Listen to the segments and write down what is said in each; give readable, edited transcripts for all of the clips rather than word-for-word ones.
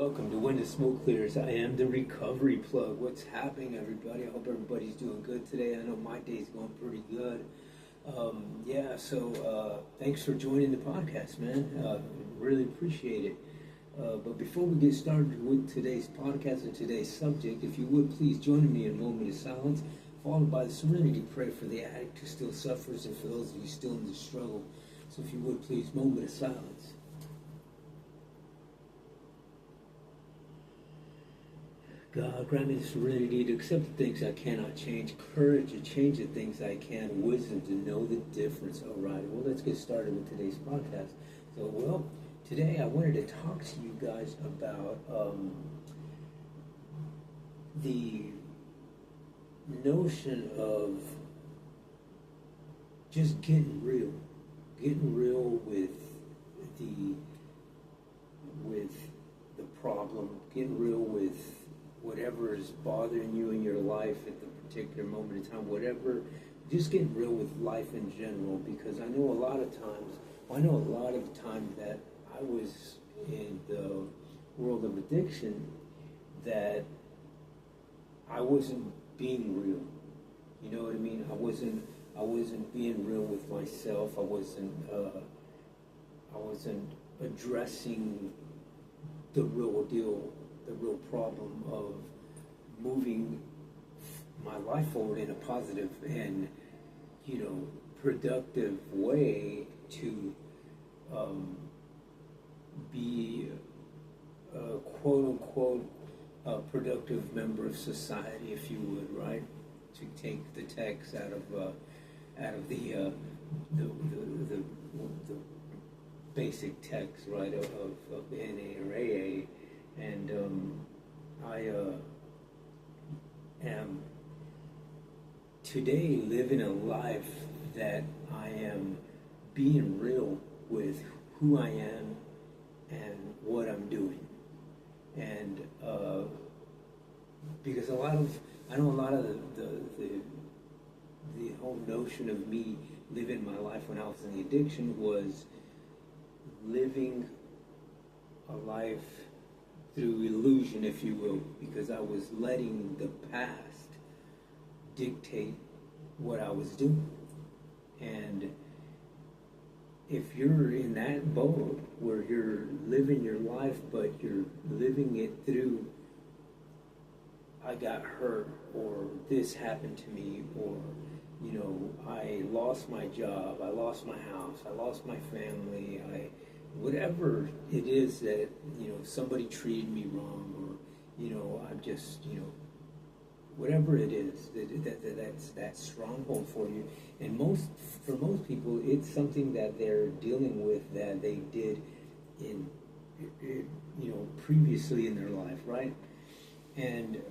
Welcome to When the Smoke Clears. I am the recovery plug. What's happening, everybody? I hope everybody's doing good today. I know my day's going pretty good. Thanks for joining the podcast, man. Really appreciate it. But before we get started with today's podcast and today's subject, if you would please join me in a moment of silence, followed by the serenity prayer for the addict who still suffers and for those of you still in the struggle. So if you would please, moment of silence. God, grant me the serenity to accept the things I cannot change, courage to change the things I can, wisdom to know the difference. All right, well, let's get started with today's podcast. Today I wanted to talk to you guys about the notion of just getting real with the problem, getting real with whatever is bothering you in your life at the particular moment in time, whatever, just getting real with life in general, because I know a lot of times that I was in the world of addiction that I wasn't being real. You know what I mean? I wasn't being real with myself. I wasn't addressing the real deal, the real problem of moving my life forward in a positive and, productive way to be a quote-unquote productive member of society, if you would, right? To take the text out of the basic text, right, of NA or AA. And I am today living a life that I am being real with who I am and what I'm doing. And because I know a lot of the whole notion of me living my life when I was in the addiction was living a life through illusion, if you will, because I was letting the past dictate what I was doing. And if you're in that boat where you're living your life, but you're living it through, I got hurt, or this happened to me, or, I lost my job, I lost my house, I lost my family, whatever it is that, somebody treated me wrong, or, I'm just, whatever it is that's that stronghold for you. And for most people, it's something that they're dealing with that they did in previously in their life, right? And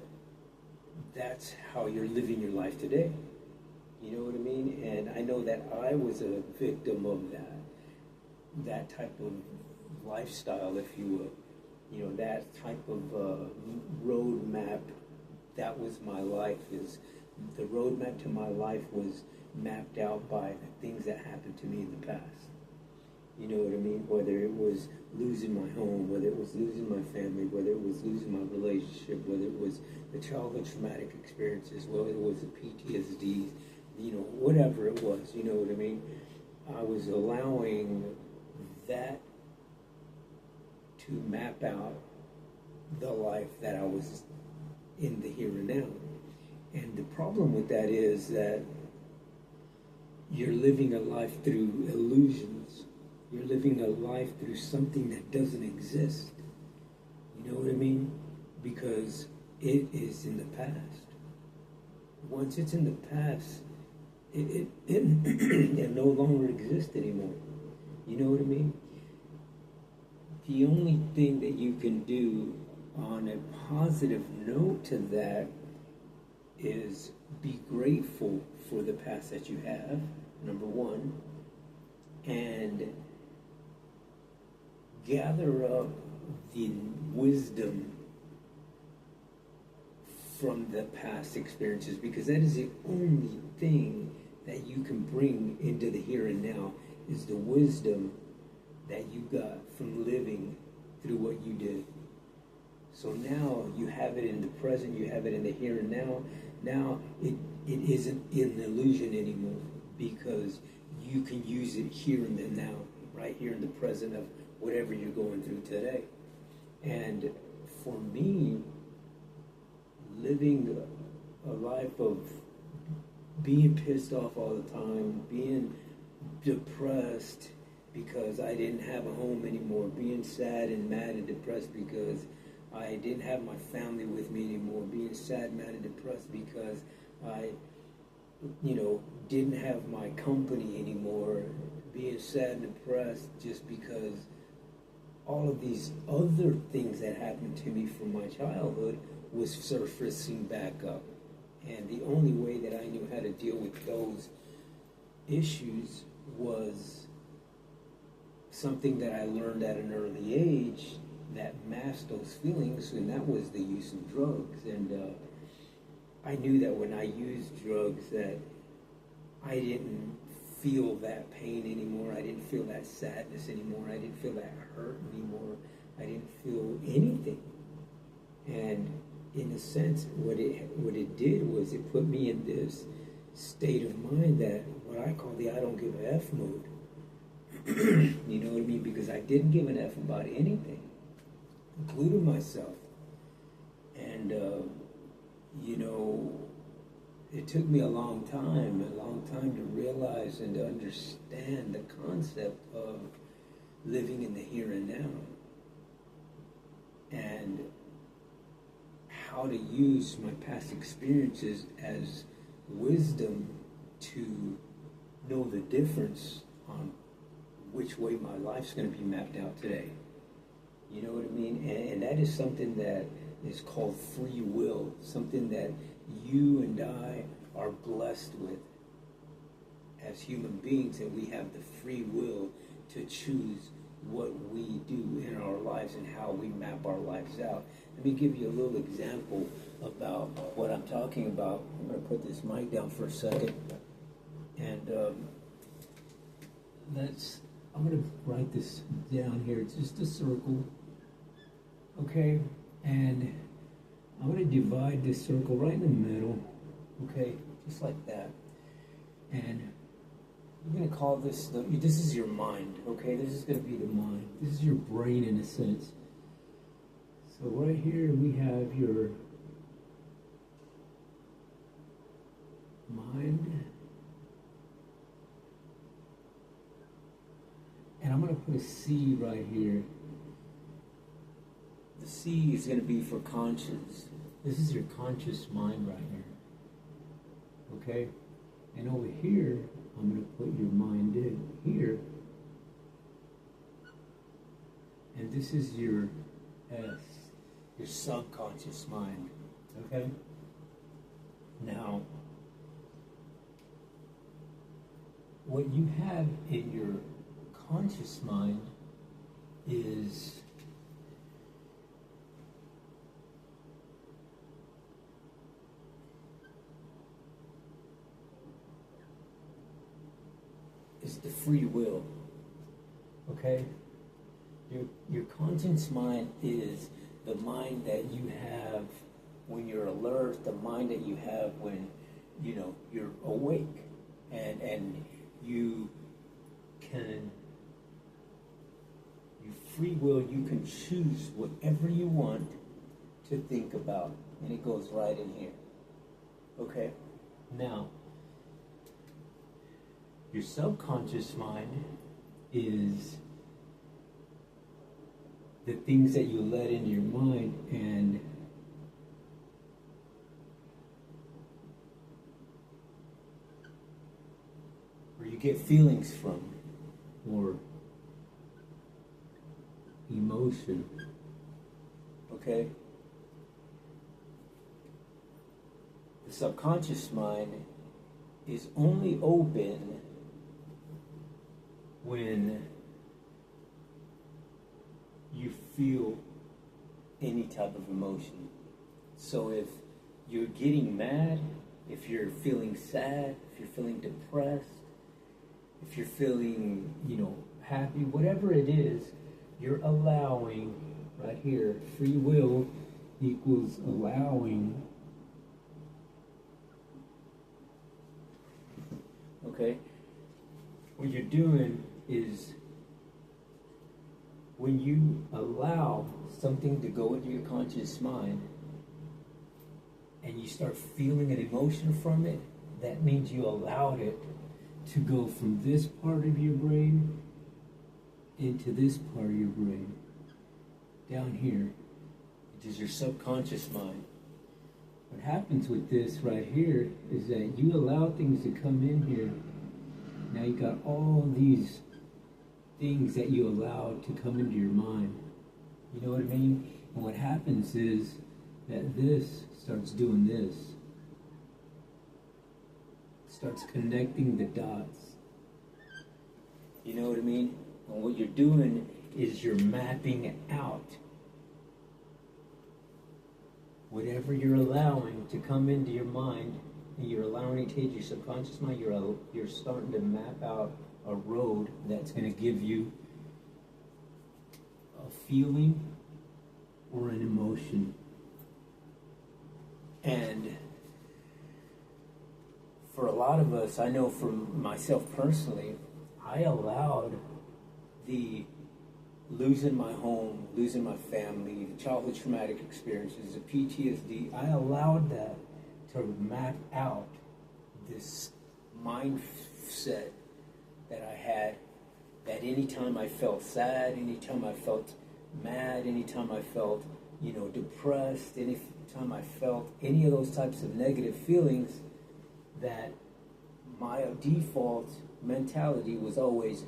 that's how you're living your life today. You know what I mean? And I know that I was a victim of that type of lifestyle, if you will. That type of roadmap, that was my life. Is the roadmap to my life was mapped out by the things that happened to me in the past. You know what I mean? Whether it was losing my home, whether it was losing my family, whether it was losing my relationship, whether it was the childhood traumatic experiences, whether it was the PTSD, whatever it was, you know what I mean? I was allowing that to map out the life that I was in the here and now. And the problem with that is that you're living a life through illusions. You're living a life through something that doesn't exist. You know what I mean? Because it is in the past. Once it's in the past, it no longer exists anymore. You know what I mean? The only thing that you can do on a positive note to that is be grateful for the past that you have, number one, and gather up the wisdom from the past experiences, because that is the only thing that you can bring into the here and now, is the wisdom that you got from living through what you did. So now you have it in the present, you have it in the here and now. Now it isn't an illusion anymore because you can use it here and then now, right here in the present of whatever you're going through today. And for me, living a life of being pissed off all the time, being depressed because I didn't have a home anymore, being sad and mad and depressed because I didn't have my family with me anymore, being sad, mad, and depressed because I, didn't have my company anymore, being sad and depressed just because all of these other things that happened to me from my childhood was surfacing back up. And the only way that I knew how to deal with those issues was something that I learned at an early age that masked those feelings, and that was the use of drugs. And I knew that when I used drugs that I didn't feel that pain anymore, I didn't feel that sadness anymore, I didn't feel that hurt anymore, I didn't feel anything. And in a sense, what it did was it put me in this state of mind that what I call the I don't give a F mode. You know what I mean? Because I didn't give an F about anything, including myself. And, it took me a long time to realize and to understand the concept of living in the here and now. And how to use my past experiences as wisdom to know the difference on which way my life's going to be mapped out today. You know what I mean? And that is something that is called free will, something that you and I are blessed with as human beings, that we have the free will to choose what we do in our lives and how we map our lives out. Let me give you a little example about what I'm talking about. I'm going to put this mic down for a second. And I'm going to write this down here. It's just a circle. Okay? And I'm going to divide this circle right in the middle. Okay? Just like that. And I'm going to call this is your mind. Okay? This is going to be the mind. This is your brain in a sense. So right here we have your mind. And I'm going to put a C right here. The C is going to be for conscience. This is your conscious mind right here. Okay? And over here, I'm going to put your mind in here. And this is your S, your subconscious mind. Okay? Now, what you have in your conscious mind is the free will. Okay? Your conscious mind is the mind that you have when you're alert, the mind that you have when you're awake, and you free will, you can choose whatever you want to think about, and it goes right in here. Okay? Now, your subconscious mind is the things that you let into your mind and where you get feelings from, or emotion. Okay? The subconscious mind is only open when you feel any type of emotion. So if you're getting mad, if you're feeling sad, if you're feeling depressed, if you're feeling, happy, whatever it is, you're allowing right here free will equals allowing. Okay? What you're doing is when you allow something to go into your conscious mind and you start feeling an emotion from it, that means you allowed it to go from this part of your brain into this part of your brain, down here, which is your subconscious mind. What happens with this right here is that you allow things to come in here. Now you got all these things that you allowed to come into your mind. You know what I mean? And what happens is that this starts doing this. Starts connecting the dots. You know what I mean? And what you're doing is you're mapping out whatever you're allowing to come into your mind, and you're allowing it to hit your subconscious mind. You're starting to map out a road that's going to give you a feeling or an emotion. And for a lot of us, I know from myself personally, I allowed the losing my home, losing my family, the childhood traumatic experiences, the PTSD, I allowed that to map out this mindset that I had, that anytime I felt sad, anytime I felt mad, anytime I felt, depressed, anytime I felt any of those types of negative feelings, that my default mentality was always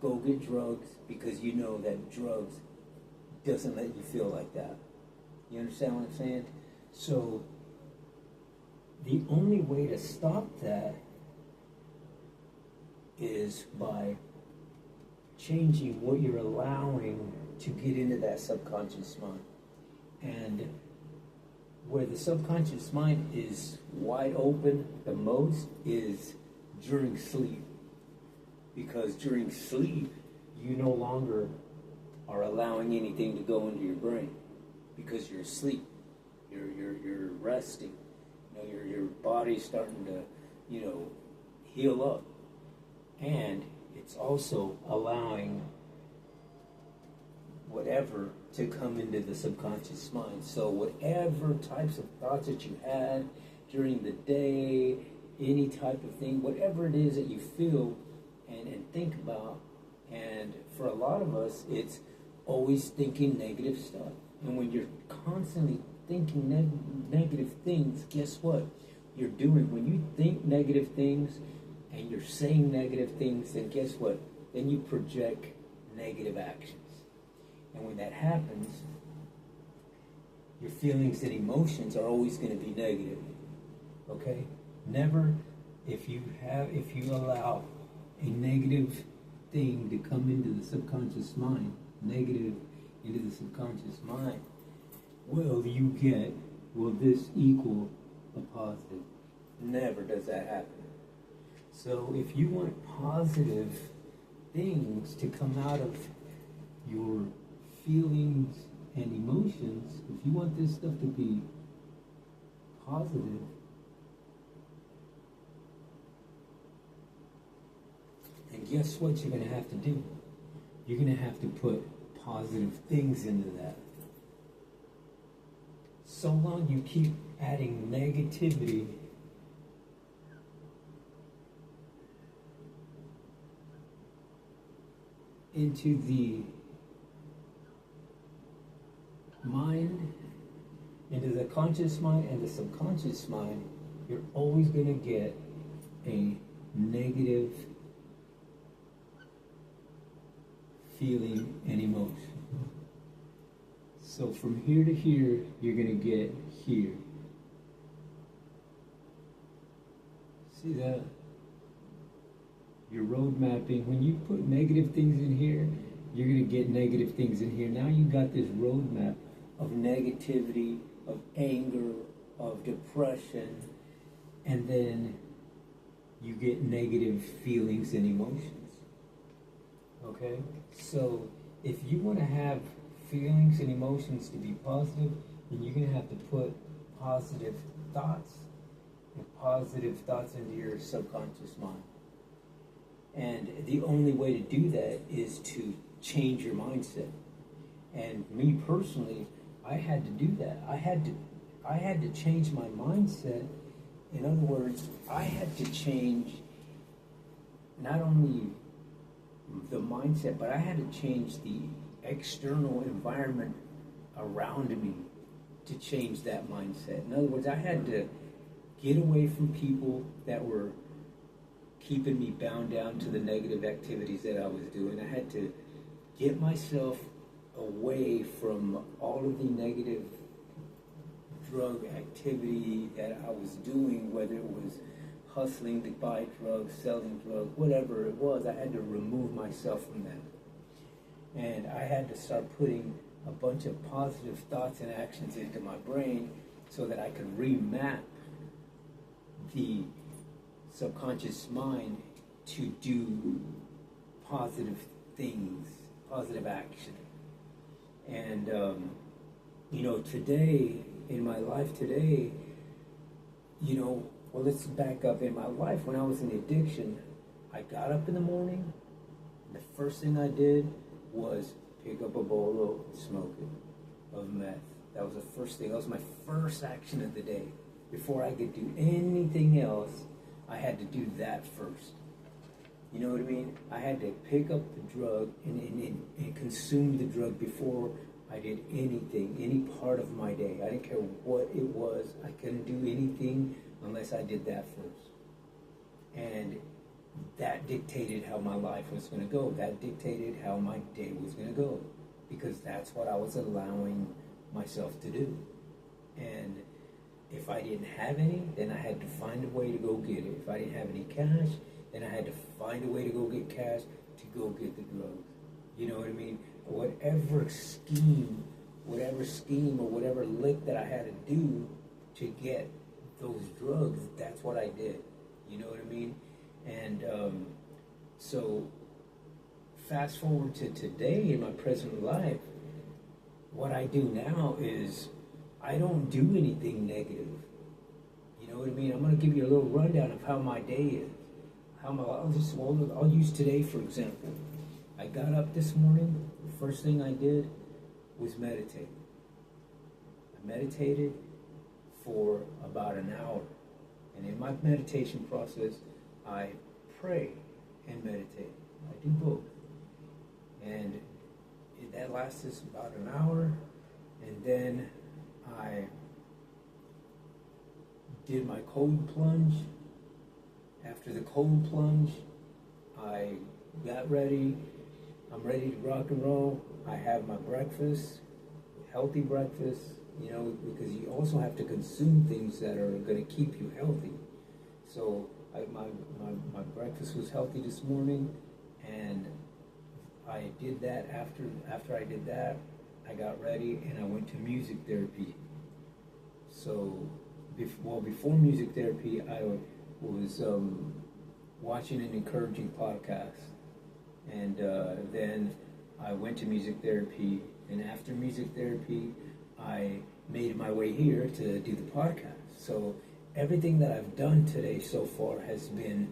go get drugs, because you know that drugs doesn't let you feel like that. You understand what I'm saying? So the only way to stop that is by changing what you're allowing to get into that subconscious mind. And where the subconscious mind is wide open the most is during sleep. Because during sleep, you no longer are allowing anything to go into your brain, because you're asleep. You're resting. Your body's starting to, heal up. And it's also allowing whatever to come into the subconscious mind. So whatever types of thoughts that you had during the day, any type of thing, whatever it is that you feel and think about, and for a lot of us, it's always thinking negative stuff. And when you're constantly thinking negative things, guess what you're doing? When you think negative things and you're saying negative things, then guess what? Then you project negative actions. And when that happens, your feelings and emotions are always going to be negative. Okay? Never, if you allow a negative thing to come into the subconscious mind, will this equal a positive? Never does that happen. So if you want positive things to come out of your feelings and emotions, if you want this stuff to be positive, then guess what you're going to have to do? You're going to have to put positive things into that. So long you keep adding negativity into the mind, into the conscious mind and the subconscious mind, you're always going to get a negative feeling and emotion. So from here to here, you're going to get here. See that? Your road mapping, when you put negative things in here, you're going to get negative things in here. Now you got this road map of negativity, of anger, of depression, and then you get negative feelings and emotions. Okay? So if you want to have feelings and emotions to be positive, then you're going to have to put positive thoughts into your subconscious mind. And the only way to do that is to change your mindset. And me personally, I had to do that. I had to change my mindset. In other words, I had to change not only the mindset, but I had to change the external environment around me to change that mindset. In other words, I had to get away from people that were keeping me bound down to the negative activities that I was doing. I had to get myself away from all of the negative drug activity that I was doing, whether it was hustling to buy drugs, selling drugs, whatever it was. I had to remove myself from that. And I had to start putting a bunch of positive thoughts and actions into my brain so that I could remap the subconscious mind to do positive things, positive action. And, today, in my life today, well, let's back up. In my life, when I was in addiction, I got up in the morning, and the first thing I did was pick up a bowl of smoking, of meth. That was the first thing. That was my first action of the day. Before I could do anything else, I had to do that first. You know what I mean? I had to pick up the drug and consume the drug before I did anything, any part of my day. I didn't care what it was. I couldn't do anything unless I did that first. And that dictated how my life was going to go. That dictated how my day was going to go. Because that's what I was allowing myself to do. And if I didn't have any, then I had to find a way to go get it. If I didn't have any cash, then I had to find a way to go get cash to go get the drugs. You know what I mean? Whatever scheme or whatever lick that I had to do to get those drugs, that's what I did. You know what I mean? And so fast forward to today in my present life, what I do now is I don't do anything negative. You know what I mean? I'm going to give you a little rundown of how my day is. I'll use today for example. I got up this morning. The first thing I did was meditate. I meditated for about an hour. And in my meditation process, I pray and meditate. I do both. And that lasts about an hour. And then I did my cold plunge. After the cold plunge, I got ready. I'm ready to rock and roll. I have my breakfast, healthy breakfast, because you also have to consume things that are going to keep you healthy. So my breakfast was healthy this morning, and I did that. After I did that, I got ready and I went to music therapy. So before music therapy, I was watching an encouraging podcast. And then I went to music therapy, and after music therapy, I made my way here to do the podcast. So everything that I've done today so far has been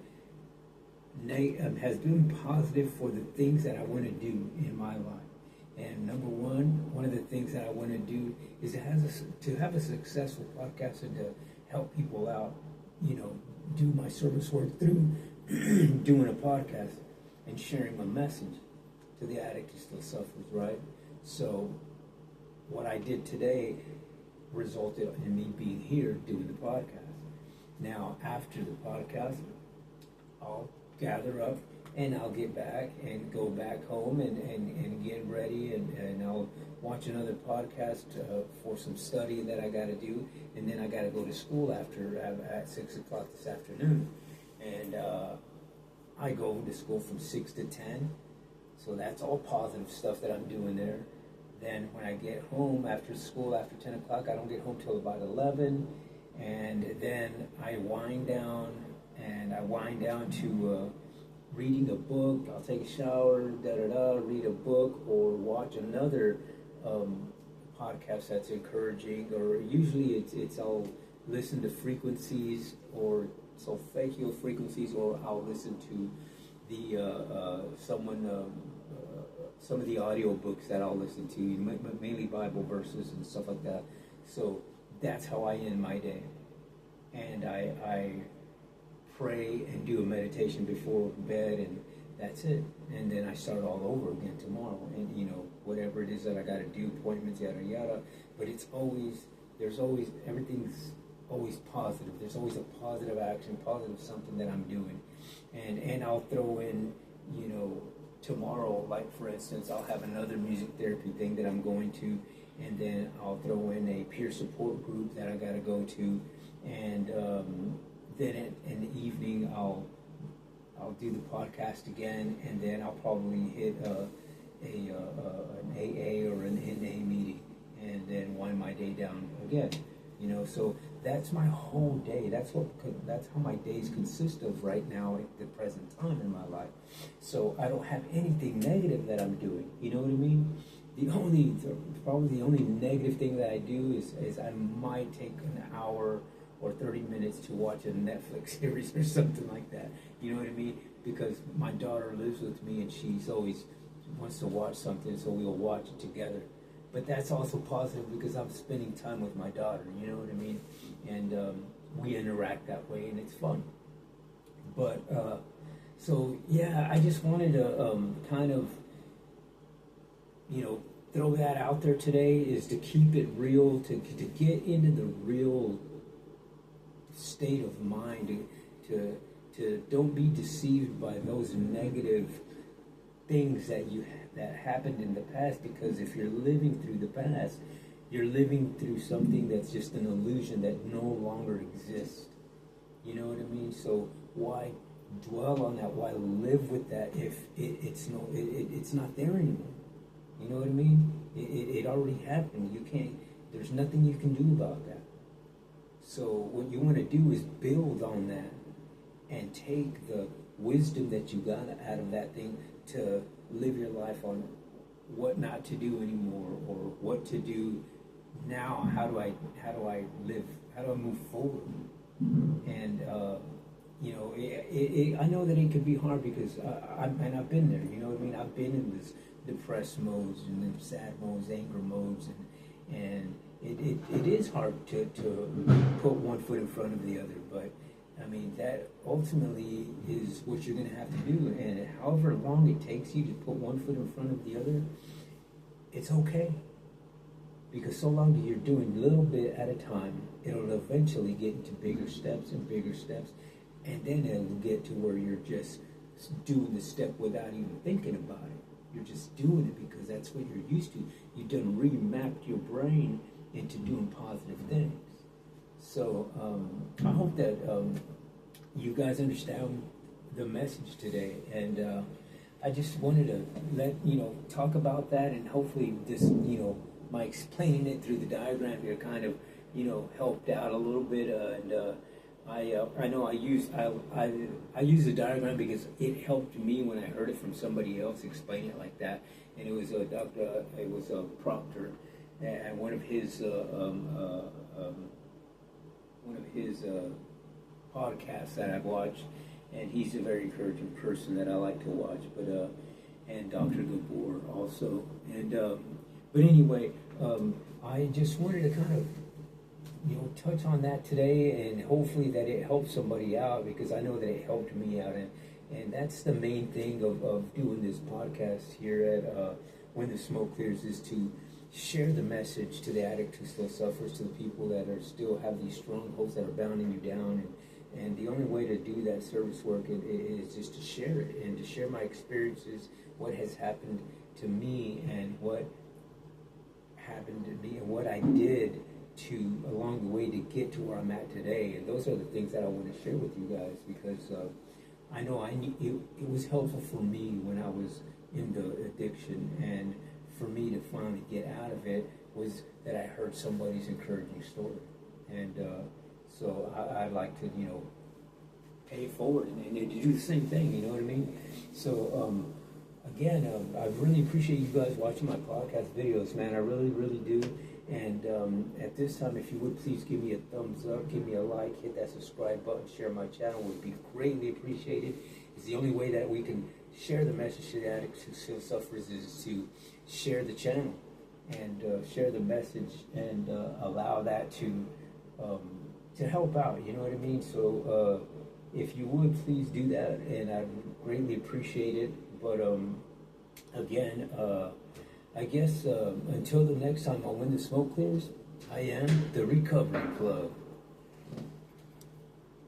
positive for the things that I want to do in my life. And number one of the things that I want to do is to have a successful podcast and to help people out, do my service work through doing a podcast and sharing my message to the addict who still suffers, right? So what I did today resulted in me being here doing the podcast. Now, after the podcast, I'll gather up and I'll get back and go back home and get ready and I'll watch another podcast for some study that I got to do, and then I got to go to school at 6 o'clock this afternoon. And I go to school from 6 to 10, so that's all positive stuff that I'm doing there. Then when I get home after school, after 10 o'clock, I don't get home till about 11, and then I wind down to reading a book. I'll take a shower, read a book, or watch another podcast that's encouraging, or usually I'll listen to frequencies or solfeggio frequencies, or I'll listen to the some of the audio books that I'll listen to, mainly Bible verses and stuff like that. So that's how I end my day, and I pray and do a meditation before bed, and that's it. And then I start all over again tomorrow, and whatever it is that I got to do, appointments, yada yada. But there's always everything's always positive. There's always a positive action, positive something that I'm doing, and I'll throw in, tomorrow, like for instance, I'll have another music therapy thing that I'm going to, and then I'll throw in a peer support group that I got to go to, and then in the evening I'll do the podcast again, and then I'll probably hit an AA or an NA meeting, and then wind my day down again. So that's my whole day. That's how my days consist of right now at the present time in my life. So I don't have anything negative that I'm doing. You know what I mean? Probably the only negative thing that I do is I might take an hour or 30 minutes to watch a Netflix series or something like that. You know what I mean? Because my daughter lives with me, and she's always wants to watch something, so we'll watch it together. But that's also positive because I'm spending time with my daughter, you know what I mean? And we interact that way, and it's fun. But, so yeah, I just wanted to kind of, throw that out there today, is to keep it real, to get into the real state of mind, to don't be deceived by those negative things that happened in the past, because if you're living through the past, you're living through something that's just an illusion that no longer exists. You know what I mean? So why dwell on that? Why live with that if it's not there anymore? You know what I mean? It already happened. There's nothing you can do about that. So what you want to do is build on that and take the wisdom that you got out of that thing to live your life on what not to do anymore, or what to do now. How do I live? How do I move forward? And I know that it can be hard because I've been there. You know what I mean? I've been in this depressed modes and then sad modes, anger modes, and it is hard to put one foot in front of the other. But I mean, that ultimately is what you're going to have to do. And however long it takes you to put one foot in front of the other, it's okay. Because so long as you're doing a little bit at a time, it'll eventually get into bigger steps, and then it'll get to where you're just doing the step without even thinking about it. You're just doing it because that's what you're used to. You've done remapped your brain into doing positive things. So I hope that you guys understand the message today, and I just wanted to talk about that, and hopefully this my explaining it through the diagram here kind of helped out a little bit, and I know I use the diagram because it helped me when I heard it from somebody else explain it like that, and it was a Proctor, and one of his podcasts that I've watched, and he's a very encouraging person that I like to watch. But and Dr. Gabor also, and but anyway, I just wanted to kind of touch on that today, and hopefully that it helps somebody out, because I know that it helped me out, and that's the main thing of doing this podcast here at When the Smoke Clears, is to share the message to the addict who still suffers, to the people that still have these strongholds that are bounding you down, and the only way to do that service work is just to share it, and to share my experiences, what has happened to me, and what happened to me, and what I did along the way to get to where I'm at today. And those are the things that I want to share with you guys, because I know it was helpful for me when I was in the addiction, and for me to finally get out of it was that I heard somebody's encouraging story, and so I'd like to pay it forward and to do the same thing. You know what I mean? So again, I really appreciate you guys watching my podcast videos, man. I really, really do. And at this time, if you would please give me a thumbs up, give me a like, hit that subscribe button, share my channel, would be greatly appreciated. It's the only way that we can share the message to the addicts who still suffers is to share the channel and share the message and allow that to help out. You know what I mean? So if you would please do that, and I'd greatly appreciate it. But again, I guess until the next time on When the Smoke Clears, I am the Recovery Plug.